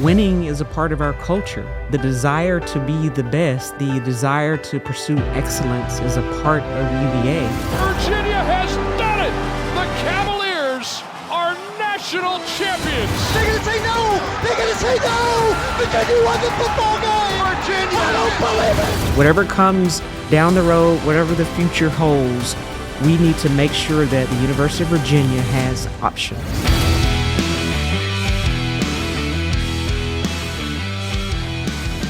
Winning is a part of our culture. The desire to be the best, the desire to pursue excellence is a part of UVA. Virginia has done it! The Cavaliers are national champions! They're going to say no! They're going to say no! Virginia won the football game! Virginia, I don't believe it! Whatever comes down the road, whatever the future holds, we need to make sure that the University of Virginia has options.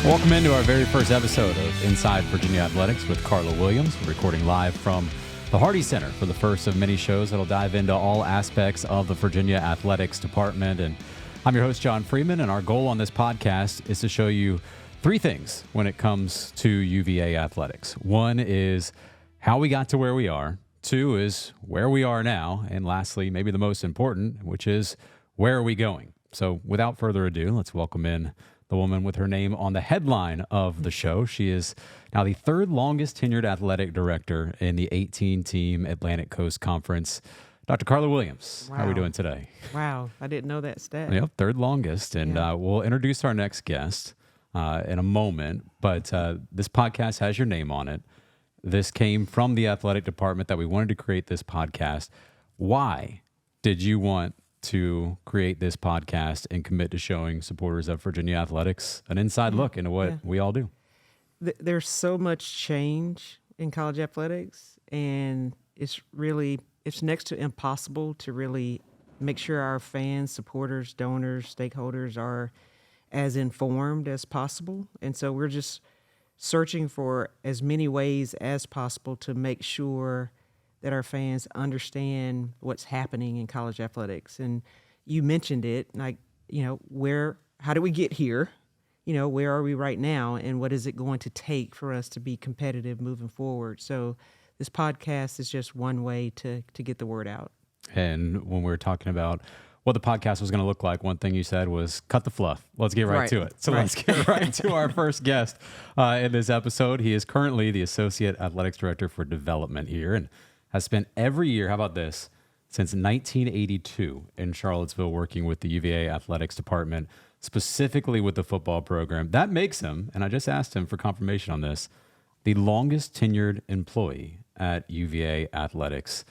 Welcome into our very first episode of Inside Virginia Athletics with Carla Williams. We're recording live from the Hardy Center for the first of many shows that'll dive into all aspects of the Virginia Athletics department. And I'm your host, John Freeman, and our goal on this podcast is to show you three things when it comes to UVA athletics. One is how we got to where we are. Two is where we are now. And lastly, maybe the most important, which is where are we going? So without further ado, let's welcome in the woman with her name on the headline of the show. She is now the third longest tenured athletic director in the 18-team Atlantic Coast Conference. Dr. Carla Williams, Wow. How are we doing today? Wow, I didn't know that stat. Yep, third longest. And we'll introduce our next guest in a moment. But this podcast has your name on it. This came from the athletic department that we wanted to create this podcast. Why did you want to create this podcast and commit to showing supporters of Virginia athletics an inside look into what we all do? There's so much change in college athletics, and it's next to impossible to really make sure our fans, supporters, donors, stakeholders are as informed as possible. And so we're just searching for as many ways as possible to make sure that our fans understand what's happening in college athletics. And you mentioned it, like, how did we get here? Where are we right now? And what is it going to take for us to be competitive moving forward? So this podcast is just one way to get the word out. And when we were talking about what the podcast was going to look like, one thing you said was cut the fluff. Let's get right to it. So let's get right to our first guest in this episode. He is currently the Associate Athletics Director for Development here and has spent every year, how about this, since 1982 in Charlottesville working with the UVA Athletics Department, specifically with the football program. That makes him, and I just asked him for confirmation on this, the longest tenured employee at UVA Athletics.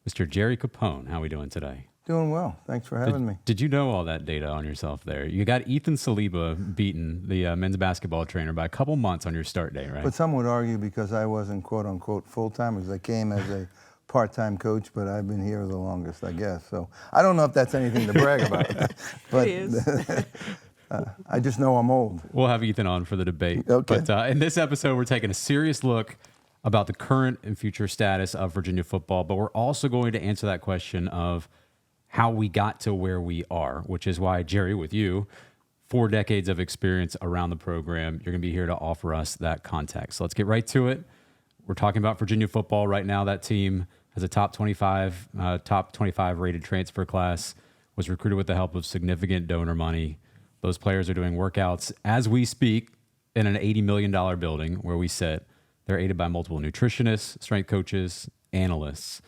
Mr. Gerry Capone, how are we doing today? Doing well. Thanks for having me. Did you know all that data on yourself there? You got Ethan Saliba beaten, the men's basketball trainer, by a couple months on your start day, right? But some would argue because I wasn't quote-unquote full-time, because I came as a part-time coach, but I've been here the longest, I guess. So I don't know if that's anything to brag about. But it is. I just know I'm old. We'll have Ethan on for the debate. Okay. But in this episode, we're taking a serious look about the current and future status of Virginia football, but we're also going to answer that question of how we got to where we are, which is why, Gerry, with you, 4 decades of experience around the program, you're going to be here to offer us that context. So let's get right to it. We're talking about Virginia football right now. That team has a top 25 rated transfer class, was recruited with the help of significant donor money. Those players are doing workouts as we speak in an $80 million building where we sit. They're aided by multiple nutritionists, strength coaches, analysts.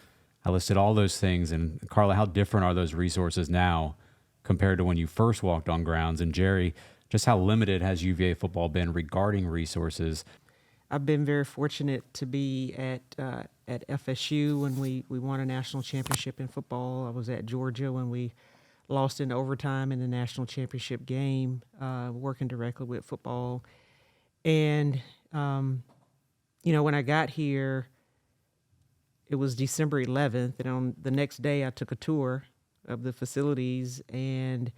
I listed all those things. And Carla, how different are those resources now compared to when you first walked on grounds? And Gerry, just how limited has UVA football been regarding resources? I've been very fortunate to be at FSU when we won a national championship in football. I was at Georgia when we lost in overtime in the national championship game, working directly with football. And, when I got here, it was December 11th, and on the next day I took a tour of the facilities and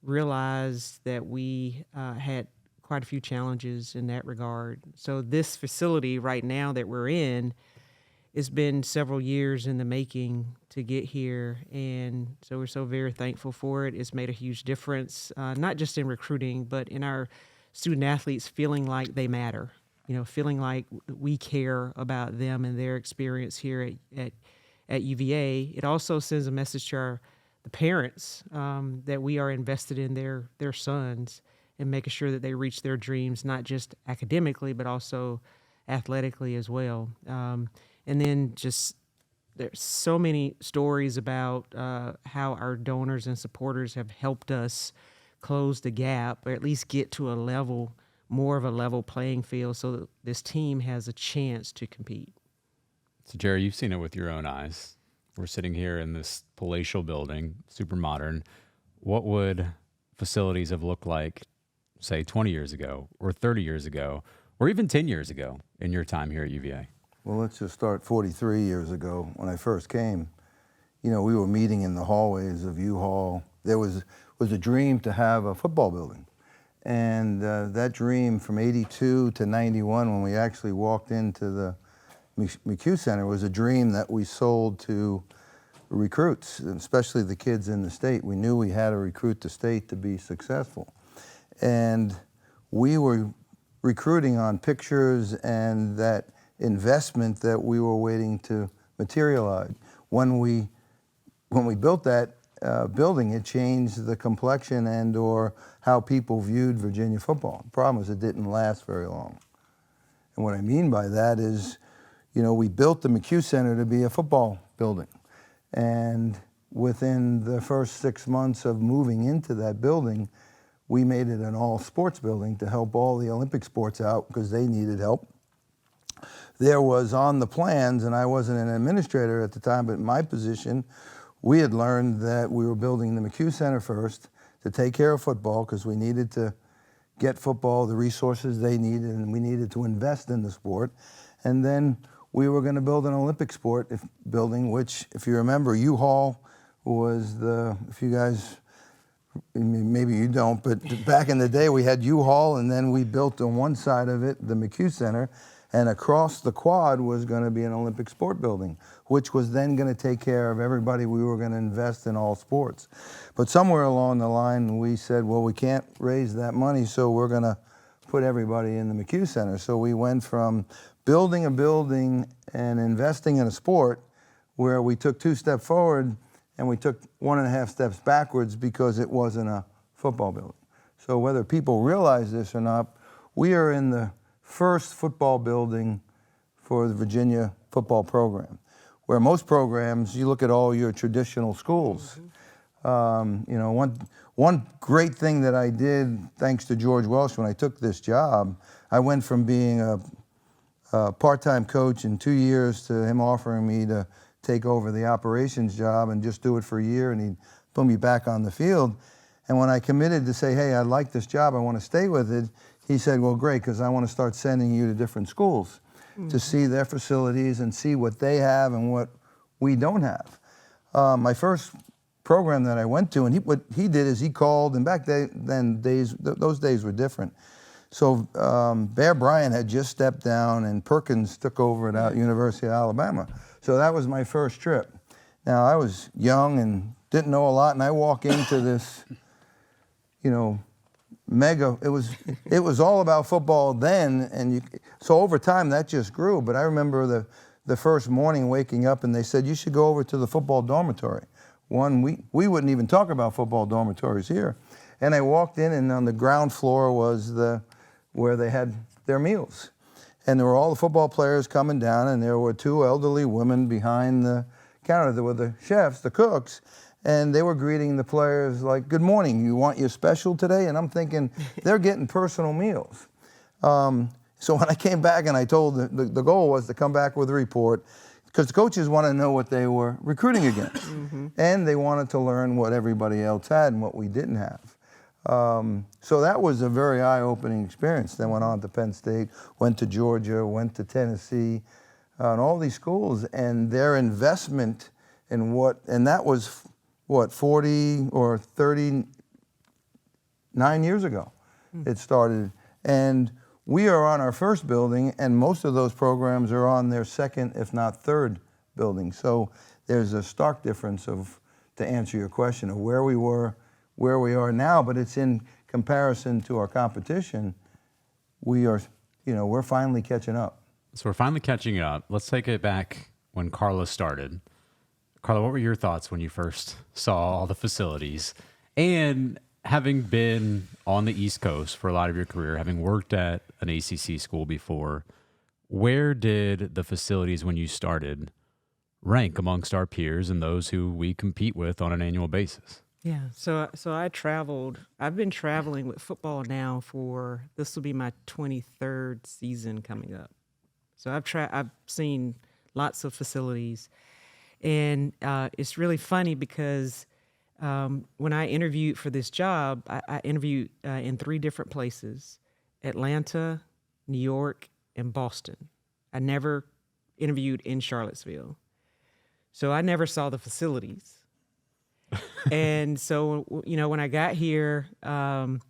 realized that we had quite a few challenges in that regard. So this facility right now that we're in, it's been several years in the making to get here, and so we're so very thankful for it. It's made a huge difference, not just in recruiting, but in our student athletes feeling like they matter, feeling like we care about them and their experience here at UVA. It also sends a message to the parents that we are invested in their sons and making sure that they reach their dreams, not just academically, but also athletically as well. And then just there's so many stories about how our donors and supporters have helped us close the gap, or at least get to a level, more of a level playing field, so that this team has a chance to compete. So, Gerry, you've seen it with your own eyes. We're sitting here in this palatial building, super modern. What would facilities have looked like, say, 20 years ago or 30 years ago or even 10 years ago in your time here at UVA? Well, let's just start 43 years ago when I first came. You know, we were meeting in the hallways of U-Haul. There was a dream to have a football building. And that dream from 82 to 91, when we actually walked into the McHugh Center, was a dream that we sold to recruits, especially the kids in the state. We knew we had to recruit the state to be successful. And we were recruiting on pictures and that investment that we were waiting to materialize. When we built that building, it changed the complexion and or how people viewed Virginia football. The problem is it didn't last very long. And what I mean by that is, you know, we built the McHugh Center to be a football building. And within the first 6 months of moving into that building, we made it an all sports building to help all the Olympic sports out because they needed help. There was on the plans, and I wasn't an administrator at the time, but in my position, we had learned that we were building the McHugh Center first to take care of football because we needed to get football the resources they needed, and we needed to invest in the sport. And then we were going to build an Olympic sport building, which, if you remember, U-Haul was if you guys, maybe you don't, but back in the day we had U-Haul, and then we built on one side of it the McHugh Center, and across the quad was going to be an Olympic sport building, which was then going to take care of everybody. We were going to invest in all sports. But somewhere along the line we said, well, we can't raise that money, so we're going to put everybody in the McHugh Center. So we went from building a building and investing in a sport where we took 2 steps forward and we took 1.5 steps backwards because it wasn't a football building. So whether people realize this or not, we are in the first football building for the Virginia football program, where most programs, you look at all your traditional schools. You know, one great thing that I did, thanks to George Welsh, when I took this job, I went from being a part-time coach in 2 years to him offering me to take over the operations job and just do it for a year, and he'd put me back on the field. And when I committed to say, hey, I like this job, I want to stay with it, he said, well, great, because I want to start sending you to different schools to see their facilities and see what they have and what we don't have. My first program that I went to, and what he did is he called, and back then those days were different. So Bear Bryant had just stepped down, and Perkins took over at University of Alabama. So that was my first trip. Now, I was young and didn't know a lot, and I walk into this, you know, mega. It was all about football then, and so over time that just grew. But I remember the first morning waking up, and they said you should go over to the football dormitory. We wouldn't even talk about football dormitories here, and I walked in, and on the ground floor was where they had their meals. And there were all the football players coming down, and there were 2 elderly women behind the counter. There were the chefs, the cooks, and they were greeting the players like, good morning, you want your special today? And I'm thinking, they're getting personal meals. So when I came back and I told the goal was to come back with a report, because the coaches want to know what they were recruiting against. And they wanted to learn what everybody else had and what we didn't have. So that was a very eye-opening experience. Then went on to Penn State, went to Georgia, went to Tennessee, and all these schools, and their investment in and that was, 40 or 39 years ago it started. And we are on our first building, and most of those programs are on their second, if not third building. So there's a stark difference to answer your question, of where we were, where we are now, but it's in comparison to our competition, we're finally catching up. So we're finally catching up. Let's take it back when Carla started. Carla, what were your thoughts when you first saw all the facilities? And having been on the East Coast for a lot of your career, having worked at an ACC school before, where did the facilities when you started rank amongst our peers and those who we compete with on an annual basis? Yeah, so I traveled. I've been traveling with football now for this will be my 23rd season coming up. So I've seen lots of facilities, and it's really funny because when I interviewed for this job, I interviewed in 3 different places: Atlanta, New York, and Boston. I never interviewed in Charlottesville, so I never saw the facilities. And so, when I got here, and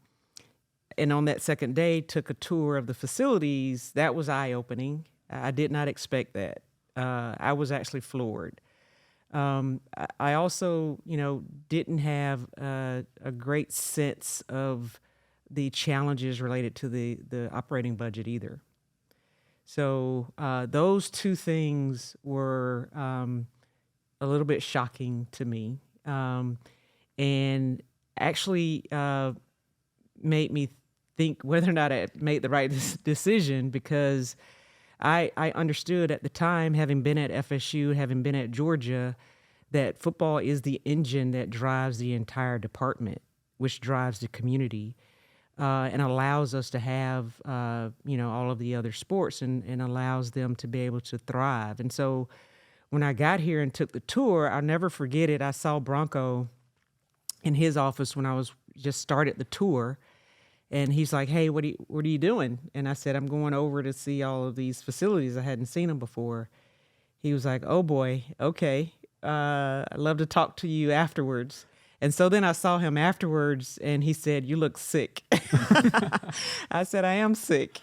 on that second day, took a tour of the facilities, that was eye-opening. I did not expect that. I was actually floored. I also, didn't have a great sense of the challenges related to the operating budget either. So those 2 things were a little bit shocking to me. And actually made me think whether or not I made the right decision, because I understood at the time, having been at FSU, having been at Georgia, that football is the engine that drives the entire department, which drives the community, and allows us to have, all of the other sports and allows them to be able to thrive. And so when I got here and took the tour, I'll never forget it. I saw Bronco in his office when I was just started the tour, and he's like, "Hey, what are you doing?" And I said, "I'm going over to see all of these facilities. I hadn't seen them before." He was like, "Oh boy, okay. I'd love to talk to you afterwards." And so then I saw him afterwards, and he said, "You look sick." I said, "I am sick."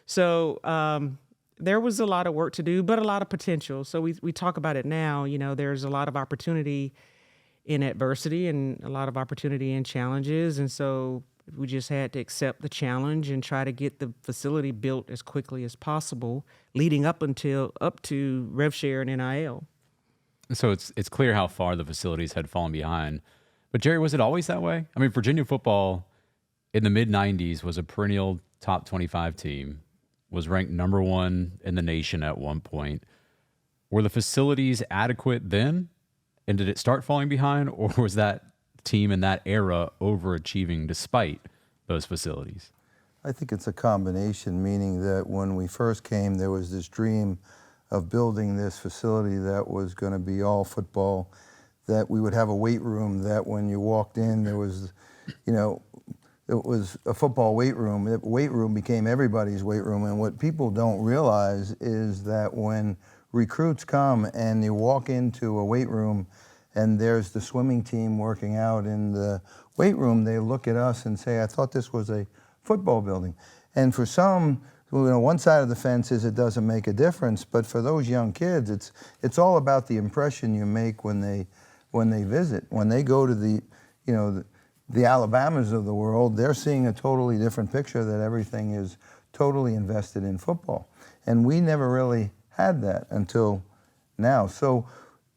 So there was a lot of work to do, but a lot of potential. So we talk about it now. There's a lot of opportunity in adversity and a lot of opportunity in challenges. And so we just had to accept the challenge and try to get the facility built as quickly as possible, leading up to rev share and NIL. So it's clear how far the facilities had fallen behind. But Gerry, was it always that way? I mean, Virginia football in the mid-90s was a perennial top 25 team, was ranked number 1 in the nation at one point. Were the facilities adequate then? And did it start falling behind, or was that team in that era overachieving despite those facilities? I think it's a combination, meaning that when we first came, there was this dream of building this facility that was going to be all football, that we would have a weight room, that when you walked in, there was, it was a football weight room. The weight room became everybody's weight room. And what people don't realize is that when recruits come and you walk into a weight room and there's the swimming team working out in the weight room, they look at us and say, "I thought this was a football building." And for some, one side of the fence is it doesn't make a difference, but for those young kids, it's all about the impression you make when they visit. When they go to the Alabamas of the world, they're seeing a totally different picture, that everything is totally invested in football. And we never really had that until now. So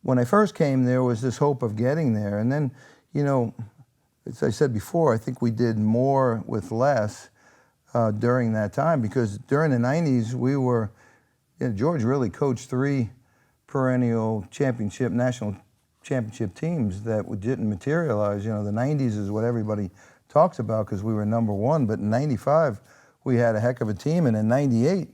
when I first came, there was this hope of getting there. And then, as I said before, I think we did more with less during that time, because during the 90s, George really coached 3 perennial national championship teams that didn't materialize. The 90s is what everybody talks about because we were number 1, but in 95, we had a heck of a team. And in 98,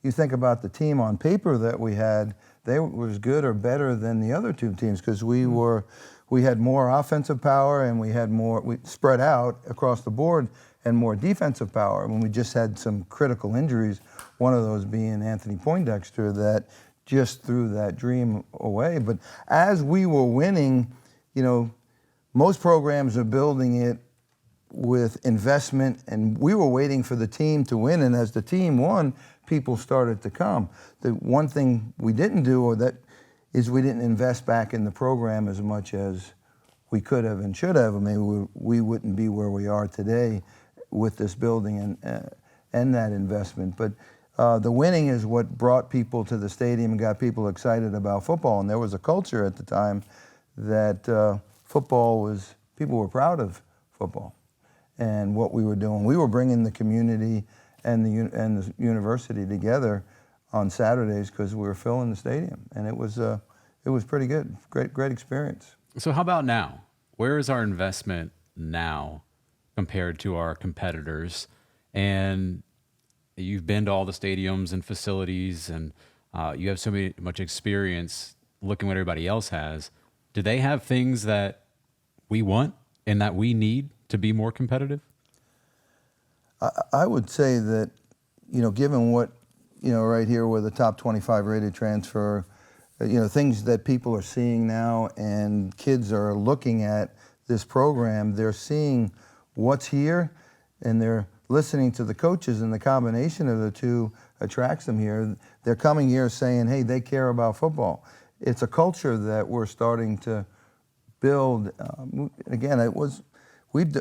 you think about the team on paper that we had, they were as good or better than the other 2 teams, because we had more offensive power, and we spread out across the board, and more defensive power. When we just had some critical injuries, one of those being Anthony Poindexter, that just threw that dream away. But as we were winning, most programs are building it with investment, and we were waiting for the team to win. And as the team won, people started to come. The one thing we didn't do, we didn't invest back in the program as much as we could have and should have. Maybe we wouldn't be where we are today with this building and that investment. But the winning is what brought people to the stadium and got people excited about football. And there was a culture at the time that people were proud of football and what we were doing. We were bringing the community and the university together on Saturdays because we were filling the stadium, and it was pretty good. Great experience. So how about now? where is our investment now compared to our competitors? And you've been to all the stadiums and facilities, and you have so much experience looking what everybody else has. Do they have things that we want and that we need to be more competitive? I would say that, given what, right here with the top 25 rated transfer, things that people are seeing now and kids are looking at this program, they're seeing what's here and they're listening to the coaches, and the combination of the two attracts them here. They're coming here saying, hey, they care about football. It's a culture that we're starting to build. Again,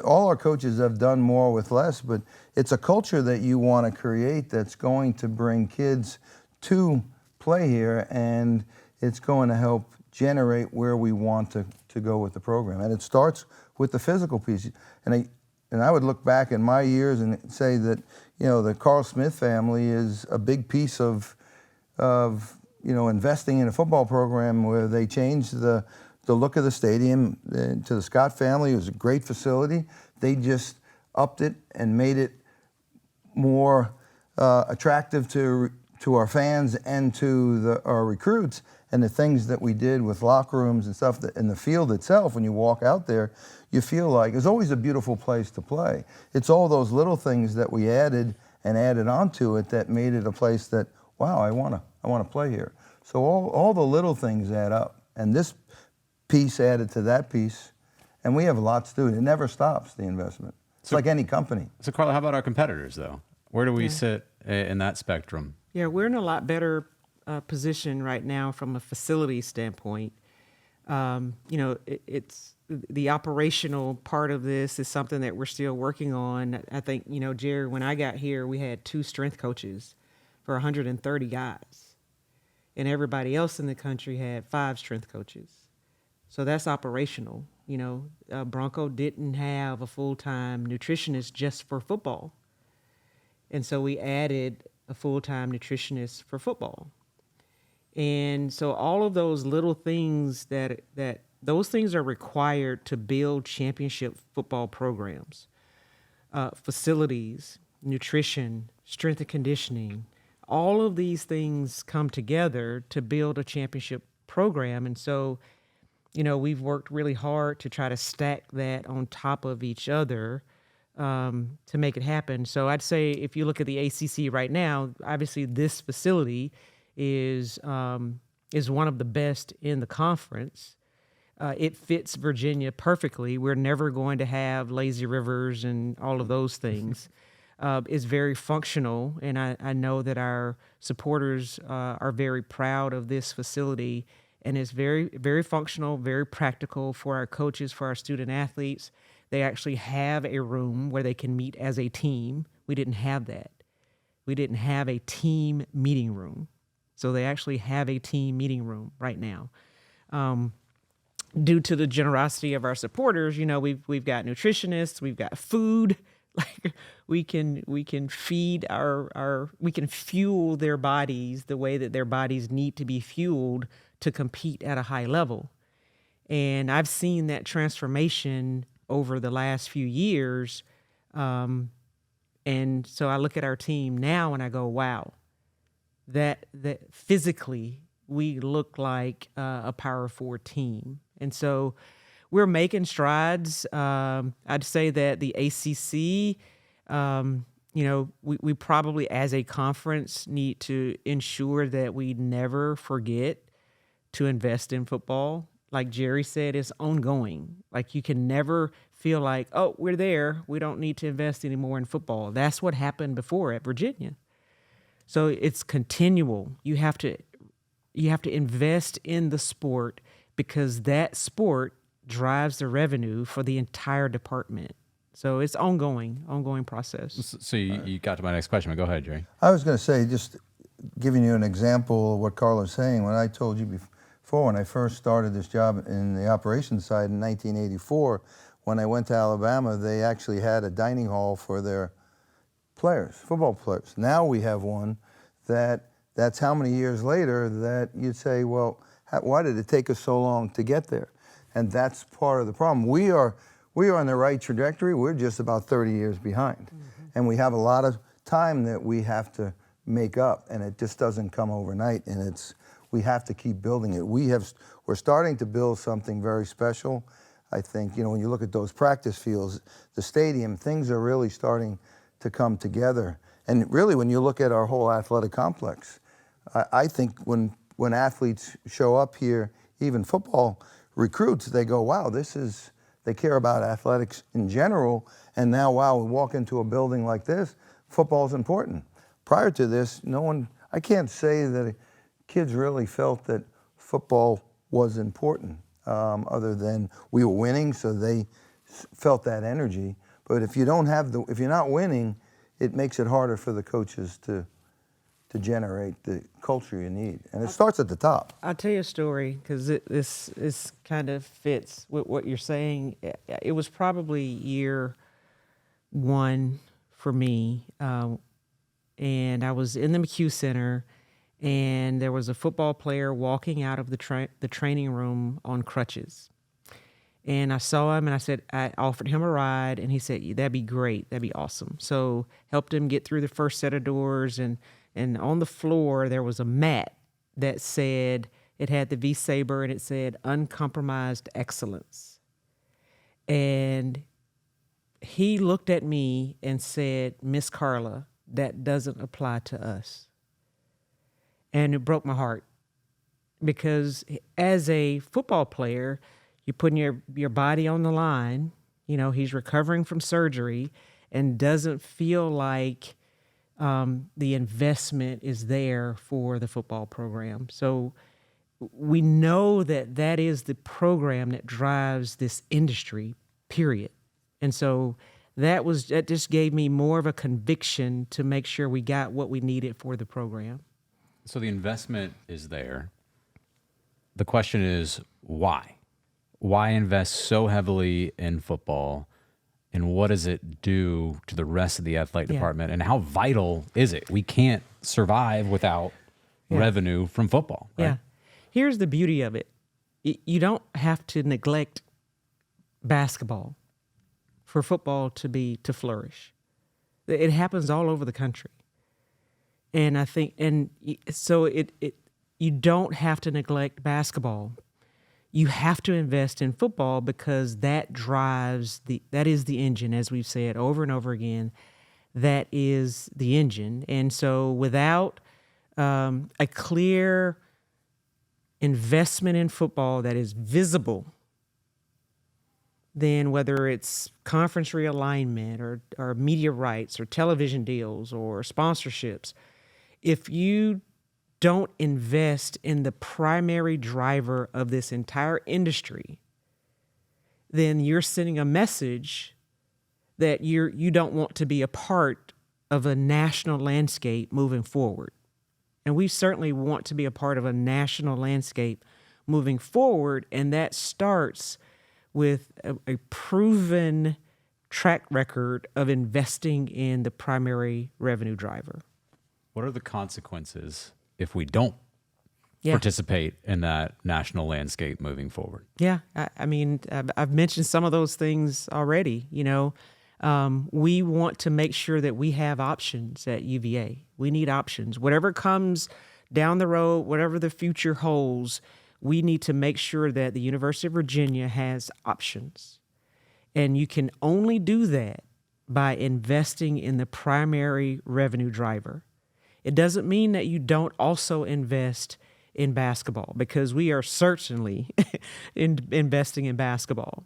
all our coaches have done more with less, but it's a culture that you want to create that's going to bring kids to play here, and it's going to help generate where we want to go with the program. And it starts with the physical piece. And I would look back in my years and say that, the Carl Smith family is a big piece of investing in a football program where they changed the look of the stadium. To the Scott family, it was a great facility. They just upped it and made it more attractive to our fans and to our recruits. And the things that we did with locker rooms and stuff in the field itself, when you walk out there, you feel like it's always a beautiful place to play. It's all those little things that we added onto it that made it a place that, wow, I want to play here. So all the little things add up, and this piece added to that piece, and we have lots to do. It never stops, the investment. It's like any company. So Carla, how about our competitors though? Where do we sit in that spectrum? Yeah, we're in a lot better position right now from a facility standpoint. It's the operational part of this is something that we're still working on. I think, Gerry, when I got here, we had 2 strength coaches for 130 guys, and everybody else in the country had 5 strength coaches. So that's operational. Bronco didn't have a full-time nutritionist just for football, and so we added a full-time nutritionist for football. And so all of those little things those things are required to build championship football programs, facilities, nutrition, strength and conditioning. All of these things come together to build a championship program. And so, we've worked really hard to try to stack that on top of each other to make it happen. So I'd say if you look at the ACC right now, obviously this facility is one of the best in the conference. It fits Virginia perfectly. We're never going to have lazy rivers and all of those things. It's very functional, and I know that our supporters are very proud of this facility, and it's very, very functional, very practical for our coaches, for our student athletes. They actually have a room where they can meet as a team. We didn't have that. We didn't have a team meeting room. So they actually have a team meeting room right now. Due to the generosity of our supporters, we've got nutritionists, we've got food. Like we can feed we can fuel their bodies the way that their bodies need to be fueled to compete at a high level. And I've seen that transformation over the last few years. And so I look at our team now and I go, wow, that physically we look like a Power 4 team. And so we're making strides. I'd say that the ACC, we probably as a conference need to ensure that we never forget to invest in football. Like Gerry said, it's ongoing. Like you can never feel like, oh, we're there, we don't need to invest anymore in football. That's what happened before at Virginia. So it's continual. You have to invest in the sport because that sport drives the revenue for the entire department. So it's ongoing process. So you got to my next question, but go ahead, Gerry. I was going to say, just giving you an example of what Carla's saying, when I told you before, when I first started this job in the operations side in 1984, when I went to Alabama, they actually had a dining hall for their players, football players. Now we have one that's how many years later that you'd say, well, why did it take us so long to get there? And that's part of the problem. We are on the right trajectory. We're just about 30 years behind. And we have a lot of time that we have to make up, and it just doesn't come overnight, and we have to keep building it. We're starting to build something very special. I think, when you look at those practice fields, the stadium, things are really starting to come together. And really, when you look at our whole athletic complex, I think when athletes show up here, even football recruits, they go, wow, they care about athletics in general, and now, wow, we walk into a building like this, football's important. Prior to this, I can't say that kids really felt that football was important, other than we were winning, so they felt that energy. But if you're not winning, it makes it harder for the coaches to generate the culture you need. And it starts at the top. I'll tell you a story, because this kind of fits with what you're saying. It was probably year one for me, and I was in the McHugh Center, and there was a football player walking out of the training room on crutches. And I saw him, and I offered him a ride, and he said, that'd be great, that'd be awesome. So helped him get through the first set of doors, and on the floor there was a mat that said, it had the V-Saber, and it said, uncompromised excellence. And he looked at me and said, Miss Carla, that doesn't apply to us. And it broke my heart, because as a football player, you're putting your body on the line. He's recovering from surgery and doesn't feel like the investment is there for the football program. So we know that is the program that drives this industry, period. And so that just gave me more of a conviction to make sure we got what we needed for the program. So the investment is there. The question is, why? Why invest so heavily in football, and what does it do to the rest of the athletic department, and how vital is it? We can't survive without revenue from football, right? Yeah. Here's the beauty of it. You don't have to neglect basketball for football to flourish. It happens all over the country. And I think, so you don't have to neglect basketball. You have to invest in football, because that is the engine, as we've said over and over again. That is the engine. And so without a clear investment in football that is visible, then whether it's conference realignment or media rights or television deals or sponsorships, if you don't invest in the primary driver of this entire industry, then you're sending a message that you don't want to be a part of a national landscape moving forward. And we certainly want to be a part of a national landscape moving forward, and that starts with a proven track record of investing in the primary revenue driver. What are the consequences if we don't participate in that national landscape moving forward? Yeah, I mean, I've mentioned some of those things already. We want to make sure that we have options at UVA. We need options. Whatever comes down the road, whatever the future holds, we need to make sure that the University of Virginia has options. And you can only do that by investing in the primary revenue driver. It doesn't mean that you don't also invest in basketball, because we are certainly investing in basketball.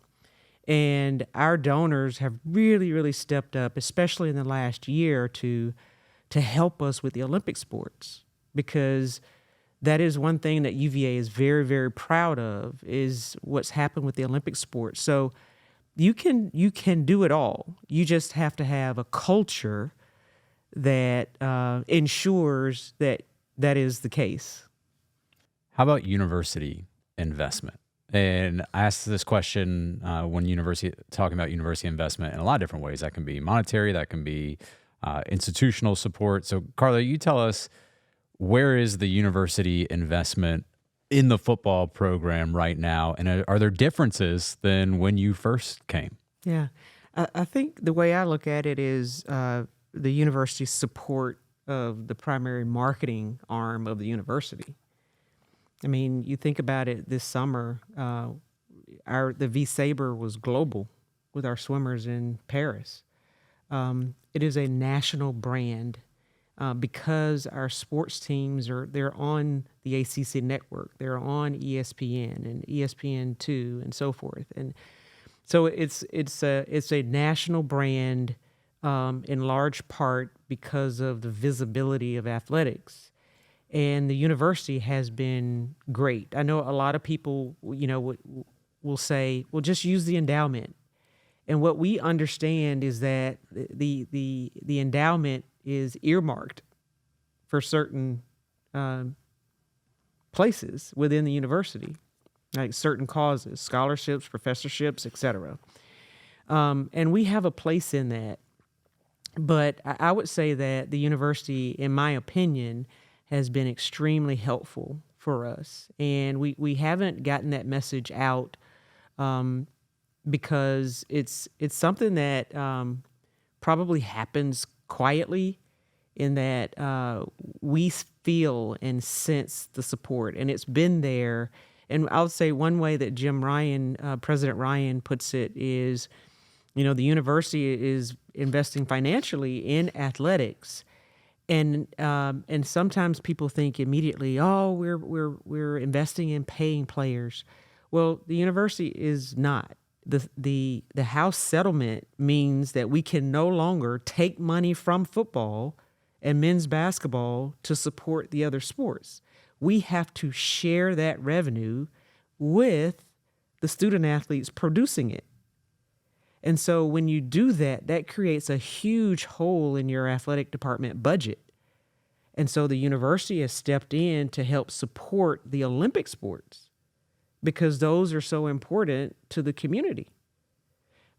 And our donors have really, really stepped up, especially in the last year, to help us with the Olympic sports, because that is one thing that UVA is very, very proud of, is what's happened with the Olympic sports. So you can do it all. You just have to have a culture that ensures that is the case. How about university investment? And I asked this question when talking about university investment in a lot of different ways. That can be monetary, that can be institutional support. So, Carla, you tell us, where is the university investment in the football program right now? And are there differences than when you first came? Yeah. I think the way I look at it is the university's support of the primary marketing arm of the university. I mean, you think about it this summer, the V Sabre was global with our swimmers in Paris. It is a national brand because our sports teams they're on the ACC network, they're on ESPN and ESPN2 and so forth, and so it's a national brand in large part because of the visibility of athletics, and the university has been great. I know a lot of people, will say, well, just use the endowment. And what we understand is that the endowment is earmarked for certain places within the university, like certain causes, scholarships, professorships, etc. And we have a place in that. But I would say that the university, in my opinion, has been extremely helpful for us. And we haven't gotten that message out because it's something that probably happens quietly, in that we feel and sense the support, and it's been there. And I would say one way that President Ryan puts it is, the university is investing financially in athletics, and sometimes people think immediately, oh, we're investing in paying players. Well, the university is not. The House settlement means that we can no longer take money from football and men's basketball to support the other sports. We have to share that revenue with the student athletes producing it. And so when you do that, that creates a huge hole in your athletic department budget. And so the university has stepped in to help support the Olympic sports, because those are so important to the community.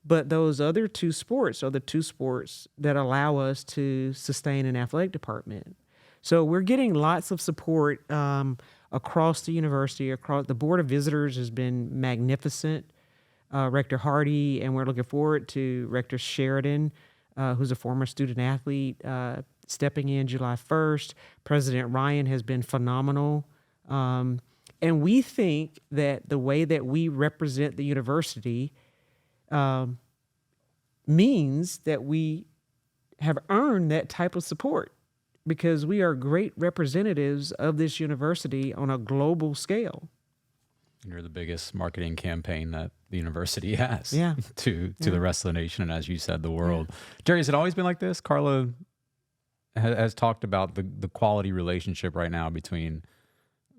But those other two sports are the two sports that allow us to sustain an athletic department. So we're getting lots of support across the university. Across the Board of Visitors has been magnificent. Rector Hardy, and we're looking forward to Rector Sheridan, who's a former student athlete, stepping in July 1st. President Ryan has been phenomenal. And we think that the way that we represent the university means that we have earned that type of support, because we are great representatives of this university on a global scale. You're the biggest marketing campaign that the university has to the rest of the nation, and as you said, the world. Yeah. Gerry, has it always been like this? Carla has talked about the quality relationship right now between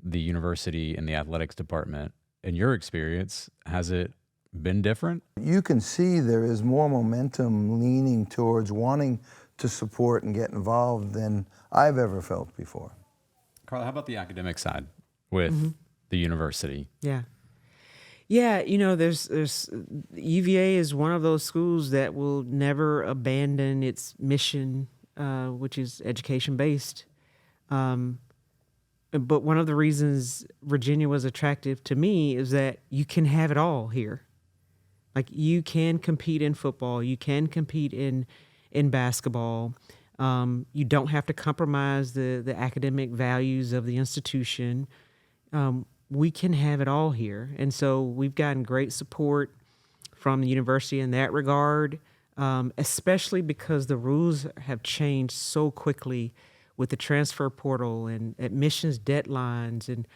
the university and the athletics department. In your experience, has it been different? You can see there is more momentum leaning towards wanting to support and get involved than I've ever felt before. Carla, how about the academic side with the university? Yeah. Yeah, there's UVA is one of those schools that will never abandon its mission, which is education-based. But one of the reasons Virginia was attractive to me is that you can have it all here. Like, you can compete in football, you can compete in basketball. You don't have to compromise the academic values of the institution. We can have it all here. And so we've gotten great support from the university in that regard, especially because the rules have changed so quickly with the transfer portal and admissions deadlines. And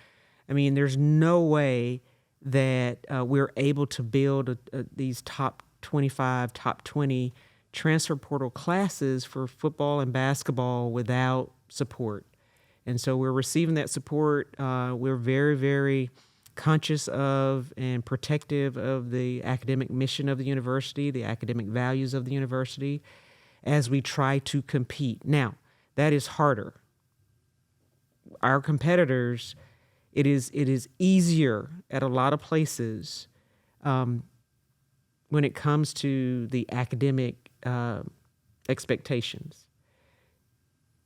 I mean, there's no way that we're able to build these top 25, top 20 transfer portal classes for football and basketball without support. And so we're receiving that support. We're very, very conscious of and protective of the academic mission of the university, the academic values of the university, as we try to compete. Now, that is harder. Our competitors, it is easier at a lot of places when it comes to the academic expectations.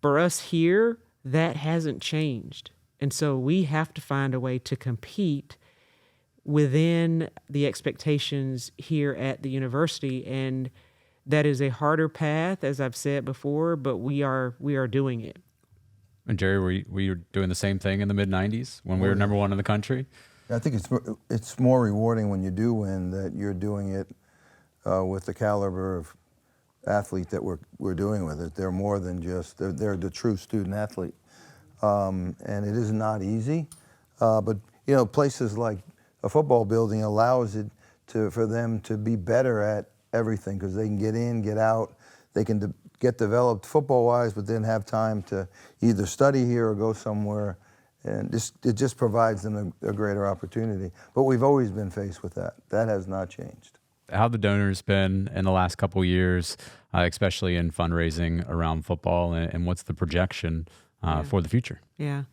For us here, that hasn't changed. And so we have to find a way to compete within the expectations here at the university. And that is a harder path, as I've said before, but we are doing it. And Gerry, were you doing the same thing in the mid-'90s when we were number one in the country? I think it's more rewarding when you do win that you're doing it with the caliber of athlete that we're doing with it. They're more than just, they're the true student athlete. And it is not easy, but places like a football building allows it for them to be better at everything because they can get in, get out, they can get developed football-wise, but then have time to either study here or go somewhere, and it just provides them a greater opportunity. But we've always been faced with that. That has not changed. How have the donors been in the last couple of years, especially in fundraising around football, and what's the projection for the future? Yeah.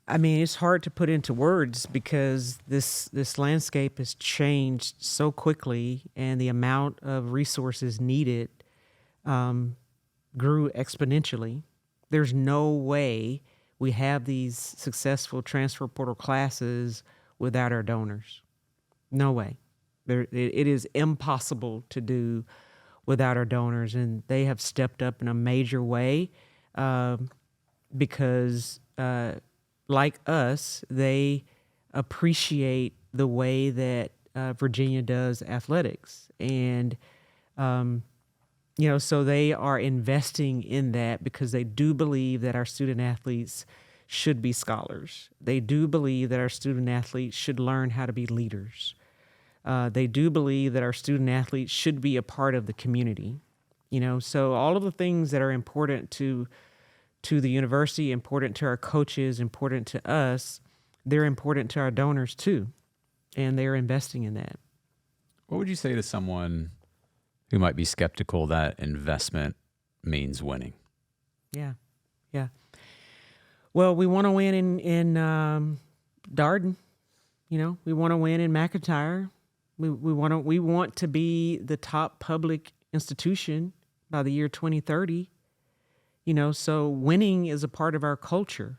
I mean, it's hard to put into words because this landscape has changed so quickly, and the amount of resources needed grew exponentially. There's no way we have these successful transfer portal classes without our donors. No way. It is impossible to do without our donors, and they have stepped up in a major way because, like us, they appreciate the way that Virginia does athletics. And, so they are investing in that because they do believe that our student athletes should be scholars. They do believe that our student athletes should learn how to be leaders. They do believe that our student athletes should be a part of the community. So all of the things that are important to the university, important to our coaches, important to us, they're important to our donors too. And they're investing in that. What would you say to someone who might be skeptical that investment means winning? Yeah. Well, we want to win in Darden. We want to win in McIntyre. We want to be the top public institution by the year 2030. So winning is a part of our culture.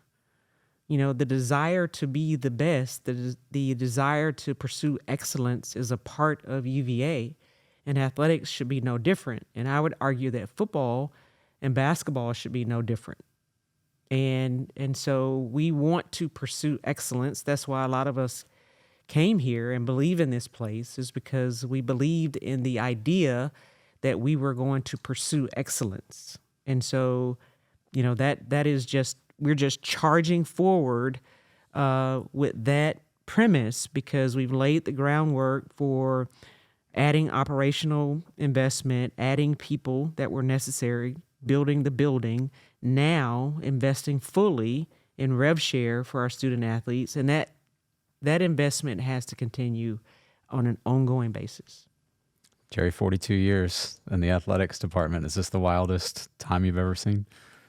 The desire to be the best, the desire to pursue excellence is a part of UVA, and athletics should be no different. And I would argue that football and basketball should be no different. And so we want to pursue excellence. That's why a lot of us came here and believe in this place, is because we believed in the idea that we were going to pursue excellence. And so, that is just, we're just charging forward with that premise because we've laid the groundwork for adding operational investment, adding people that were necessary, building the building, now investing fully in rev share for our student athletes. And that investment has to continue on an ongoing basis. Gerry, 42 years in the athletics department. Is this the wildest time you've ever seen?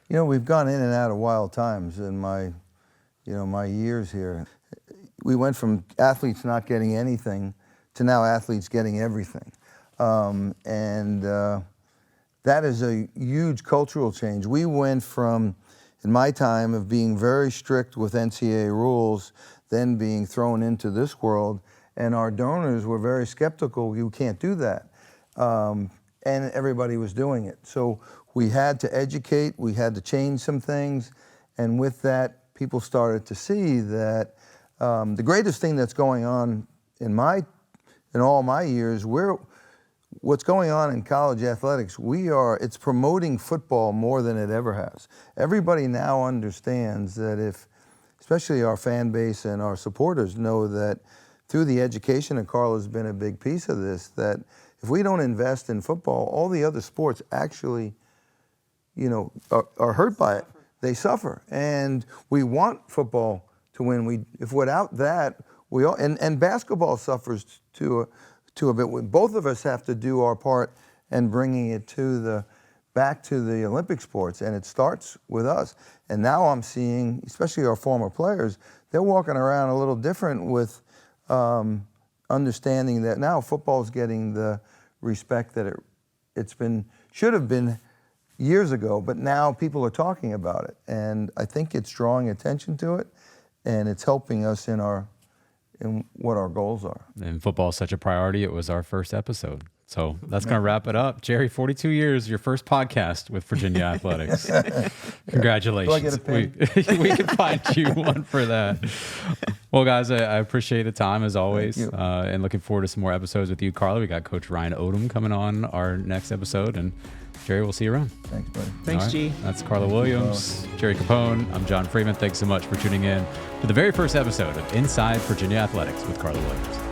We've gone in and out of wild times in my years here. We went from athletes not getting anything to now athletes getting everything. And that is a huge cultural change. We went from, in my time, of being very strict with NCAA rules, then being thrown into this world, and our donors were very skeptical. You can't do that. And everybody was doing it. So we had to educate, we had to change some things, and with that, people started to see that the greatest thing that's going on in all my years, what's going on in college athletics, it's promoting football more than it ever has. Everybody now understands that especially our fan base and our supporters know that through the education, and Carla's been a big piece of this, that if we don't invest in football, all the other sports actually, are hurt by it. They suffer. And we want football to win. If without that, and basketball suffers to a bit. Both of us have to do our part in bringing it back to the Olympic sports, and it starts with us. And now I'm seeing, especially our former players, they're walking around a little different with understanding that now football's getting the respect that should have been years ago, but now people are talking about it, and I think it's drawing attention to it, and it's helping us in what our goals are. And football is such a priority. It was our first episode. So that's going to wrap it up. Gerry, 42 years, your first podcast with Virginia Athletics. Congratulations. Do I get a pin? We can find you one for that. Well, guys, I appreciate the time as always, and looking forward to some more episodes with you, Carla. We got Coach Ryan Odom coming on our next episode, and Gerry, we'll see you around. Thanks, buddy. Thanks, All right. G. That's Carla Williams, Gerry Capone. I'm John Freeman. Thanks so much for tuning in to the very first episode of Inside Virginia Athletics with Carla Williams.